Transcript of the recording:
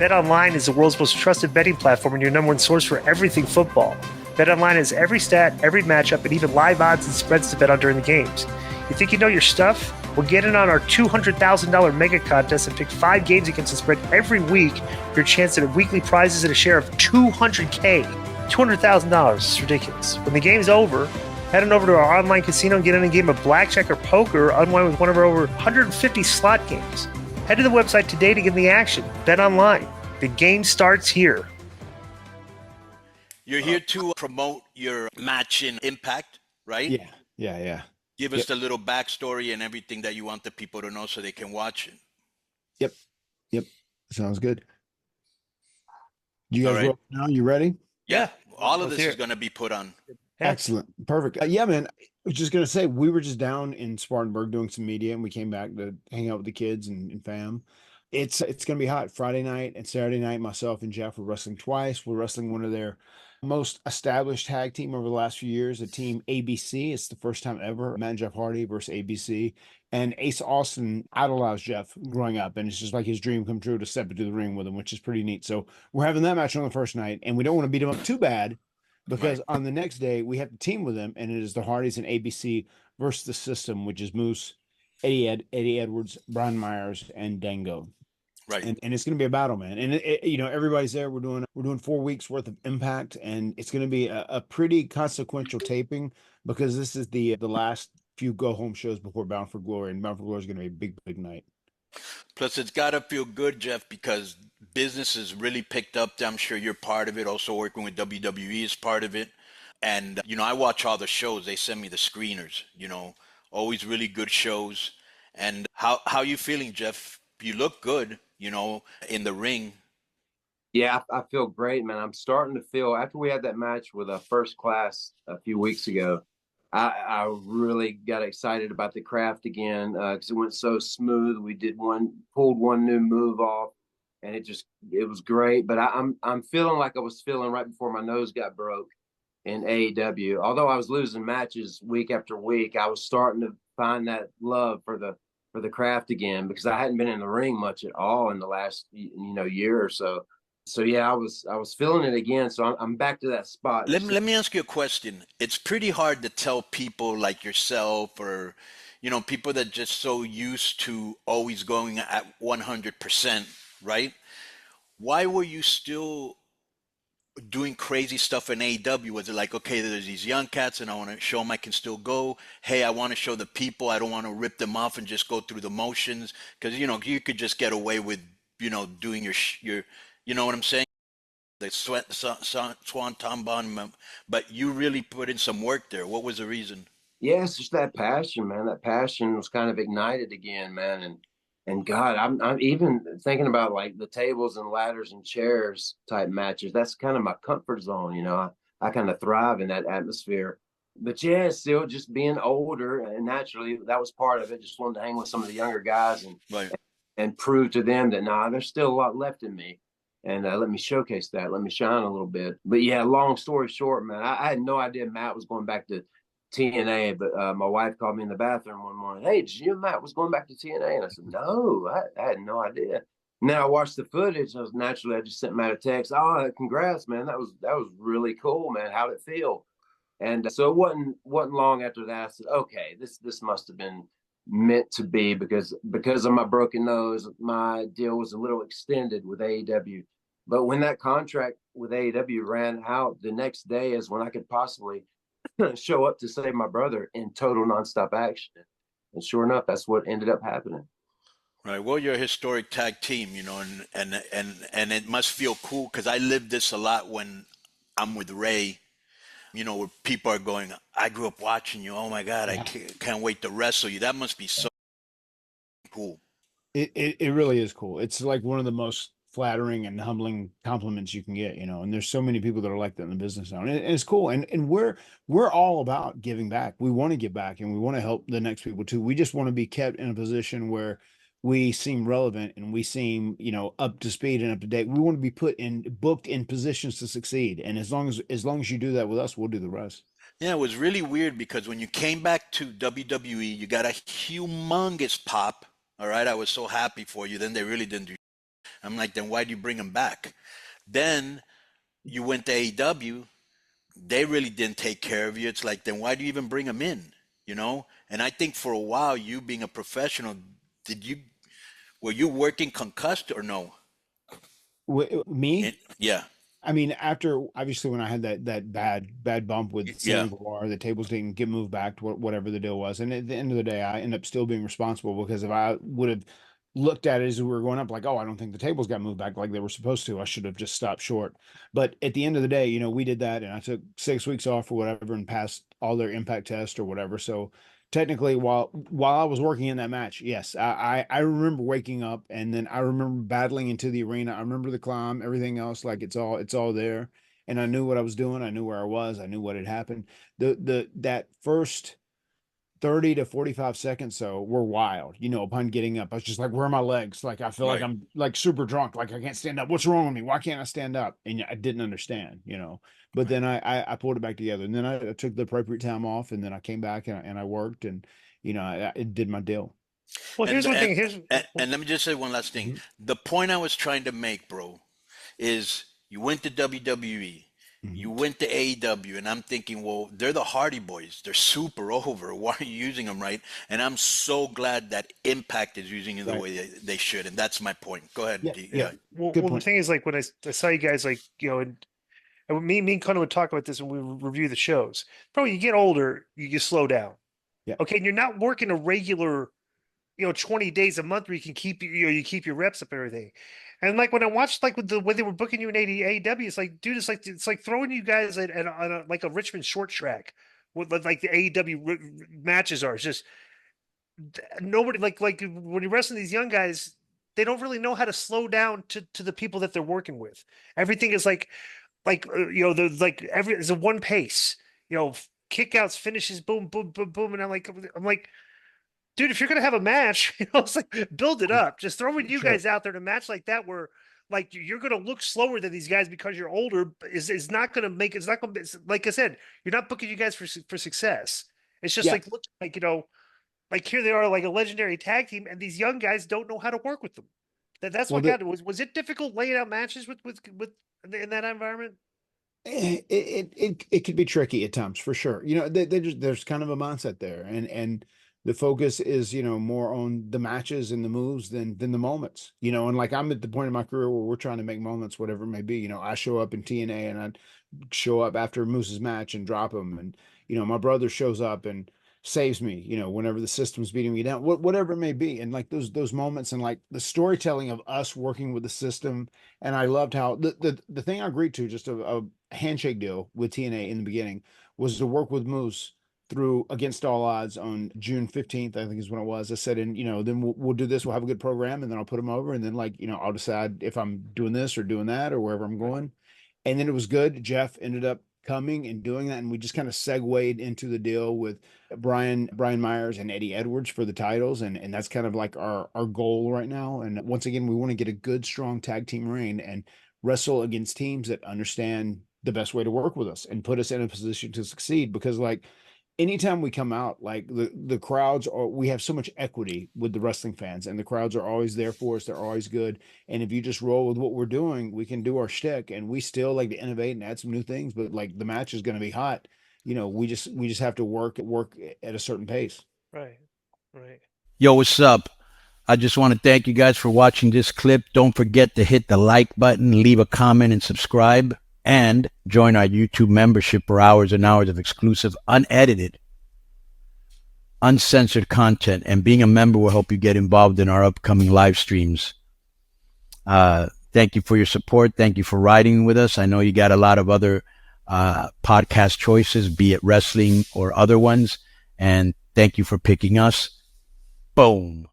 BetOnline is the world's most trusted betting platform and your number one source for everything football. BetOnline has every stat, every matchup, and even live odds and spreads to bet on during the games. You think you know your stuff? Well, get in on our $200,000 mega contest and pick 5 games against the spread every week for your chance at weekly prizes and a share of $200K. $200,000 is ridiculous. When the game's over, head on over to our online casino and get in a game of blackjack or poker or unwind with one of our over 150 slot games. Head to the website today to get in the action. Bet online. The game starts here. You're here to promote your match in Impact, right? Yeah. Give us the little backstory and everything that you want the people to know so they can watch it. Yep. Sounds good. You guys All right. roll now? You ready? Yeah. All of Let's this hear is it. going to be put on. Excellent. Perfect. Yeah, man. I was just going to say, we were just down in Spartanburg doing some media, and we came back to hang out with the kids and fam. It's going to be hot. Friday night and Saturday night, myself and Jeff were wrestling twice. We're wrestling one of their most established tag team over the last few years, the team ABC. It's the first time ever. Matt and Jeff Hardy versus ABC. And Ace Austin idolized Jeff growing up, and it's just like his dream come true to step into the ring with him, which is pretty neat. So we're having that match on the first night, and we don't want to beat him up too bad, because on the next day we have to team with them, and it is the Hardys and ABC versus the System, which is Moose, Eddie Edwards, Brian Myers, and Dango. Right. And it's going to be a battle, man. And everybody's there. We're doing 4 weeks worth of Impact, and it's going to be a pretty consequential taping, because this is the last few go home shows before Bound for Glory, and Bound for Glory is going to be a big night. Plus, it's got to feel good, Jeff, because business has really picked up. I'm sure you're part of it. Also working with WWE is part of it. And, I watch all the shows. They send me the screeners, always really good shows. And how you feeling, Jeff? You look good, in the ring. Yeah, I feel great, man. I'm starting to feel, after we had that match with First Class a few weeks ago, I really got excited about the craft again, because it went so smooth. We pulled one new move off, and it was great. But I'm feeling like I was feeling right before my nose got broke in AEW. Although I was losing matches week after week, I was starting to find that love for the craft again, because I hadn't been in the ring much at all in the last year or so. So yeah, I was feeling it again. So I'm back to that spot. Let me ask you a question. It's pretty hard to tell people like yourself, or people that just so used to always going at 100%, right? Why were you still doing crazy stuff in AEW? Was it like, okay, there's these young cats and I want to show them I can still go? Hey, I want to show the people, I don't want to rip them off and just go through the motions, because you could just get away with doing your you know what I'm saying, the Swanton Bomb, but you really put in some work there. What was the reason? Yeah, it's just that passion, man. That passion was kind of ignited again, man. And God, I'm even thinking about like the tables and ladders and chairs type matches. That's kind of my comfort zone, I kind of thrive in that atmosphere. But yeah, still just being older, and naturally that was part of it. Just wanted to hang with some of the younger guys and prove to them that there's still a lot left in me. And let me showcase that. Let me shine a little bit. But yeah, long story short, man, I had no idea Matt was going back to TNA, but my wife called me in the bathroom one morning. Hey, did you know Matt was going back to TNA? And I said, no, I had no idea. And then I watched the footage. I just sent Matt a text. Oh, congrats, man. That was really cool, man. How'd it feel? And so it wasn't long after that I said, okay, this must have been meant to be, because of my broken nose, my deal was a little extended with AEW. But when that contract with AEW ran out, the next day is when I could possibly show up to save my brother in total nonstop action. And sure enough, that's what ended up happening. Right. Well, you're a historic tag team, and it must feel cool, because I live this a lot when I'm with Ray, where people are going, I grew up watching you. Oh my God, I can't wait to wrestle you. That must be so cool. It really is cool. It's like one of the most flattering and humbling compliments you can get, and there's so many people that are like that in the business now, and it's cool. And we're all about giving back. We want to give back, and we want to help the next people too. We just want to be kept in a position where we seem relevant and we seem, up to speed and up to date. We want to be booked in positions to succeed. And as long as you do that with us, we'll do the rest. Yeah, it was really weird, because when you came back to WWE, you got a humongous pop. All right. I was so happy for you. Then they really didn't do. I'm like, then why do you bring them back? Then you went to AEW. They really didn't take care of you. It's like, then why do you even bring them in? You know? And I think for a while, you being a professional, did you were you working concussed or no? Me? Yeah, I mean, after obviously when I had that bad bump with yeah, Sammy Guevara, the tables didn't get moved back to whatever the deal was, and at the end of the day, I end up still being responsible because if I would have looked at it as we were going up, like, oh, I don't think the tables got moved back like they were supposed to, I should have just stopped short. But at the end of the day, we did that, and I took 6 weeks off or whatever, and passed all their impact tests or whatever. So technically, while I was working in that match, yes, I remember waking up, and then I remember battling into the arena. I remember the climb, everything else, like it's all there, and I knew what I was doing. I knew where I was. I knew what had happened. That first 30 to 45 seconds so were wild. Upon getting up, I was just like, where are my legs? Like I feel like right. I'm like super drunk. Like I can't stand up. What's wrong with me? Why can't I stand up? And I didn't understand. But Right. then I pulled it back together, and then I took the appropriate time off, and then I came back and I worked, and I did my deal. Well, And here's one and thing. Here's and let me just say one last thing. Mhm. The point I was trying to make, bro, is you went to WWE, you Mhm. went to AEW, and I'm thinking, well, they're the Hardy Boys. They're super over. Why are you using them, right? And I'm so glad that Impact is using it the Right. way they should. And that's my point. Go ahead, Yeah. D. Yeah. Yeah. Good the point. thing is, like when I saw you guys, like and me and Connor would talk about this when we review the shows. Bro, you get older, you slow down. Yeah. Okay, and you're not working a regular 20 days a month where you can keep you keep your reps up and everything. And like when I watched like with the way they were booking you in AEW, it's like, dude, it's like throwing you guys on like a Richmond short track, what like the AEW matches are. It's just nobody like when you're wrestling these young guys, they don't really know how to slow down to the people that they're working with. Everything is the like every is a one pace, kickouts, finishes, boom, boom, boom, boom, and I'm like, dude, if you're gonna have a match, it's like build it up. Just throwing you Sure. guys out there in a match like that, where like you're gonna look slower than these guys because you're older, is not gonna make it's not gonna be, like I said, you're not booking you guys for success. It's just Yeah. like look like like here they are like a legendary tag team, and these young guys don't know how to work with them. That's Well, what got it. Was it difficult laying out matches with in that environment? it could be tricky at times for sure. There's kind of a mindset there, and the focus is more on the matches and the moves than the moments. And like I'm at the point in my career where we're trying to make moments, whatever it may be. I show up in TNA and I show up after Moose's match and drop him, and my brother shows up and saves me, whenever the system's beating me down, whatever it may be. And like those moments and like the storytelling of us working with the system. And I loved how the thing I agreed to, just a handshake deal with TNA in the beginning, was to work with Moose through Against All Odds on June 15th, I think is when it was. I said, and then we'll do this, we'll have a good program, and then I'll put them over, and then like, I'll decide if I'm doing this or doing that or wherever I'm Right. going. And then it was good. Jeff ended up coming and doing that, and we just kind of segued into the deal with Brian Myers and Eddie Edwards for the titles, and that's kind of like our goal right now. And once again, we want to get a good, strong tag team reign and wrestle against teams that understand the best way to work with us and put us in a position to succeed. Because like anytime we come out, like the crowds are, we have so much equity with the wrestling fans, and the crowds are always there for us. They're always good. And if you just roll with what we're doing, we can do our shtick, and we still like to innovate and add some new things. But like the match is going to be hot. We just have to work at a certain pace. Right. Right. Yo, what's up? I just want to thank you guys for watching this clip. Don't forget to hit the like button, leave a comment, and subscribe. And join our YouTube membership for hours and hours of exclusive, unedited, uncensored content. And being a member will help you get involved in our upcoming live streams. Thank you for your support. Thank you for riding with us. I know you got a lot of other podcast choices, be it wrestling or other ones. And thank you for picking us. Boom.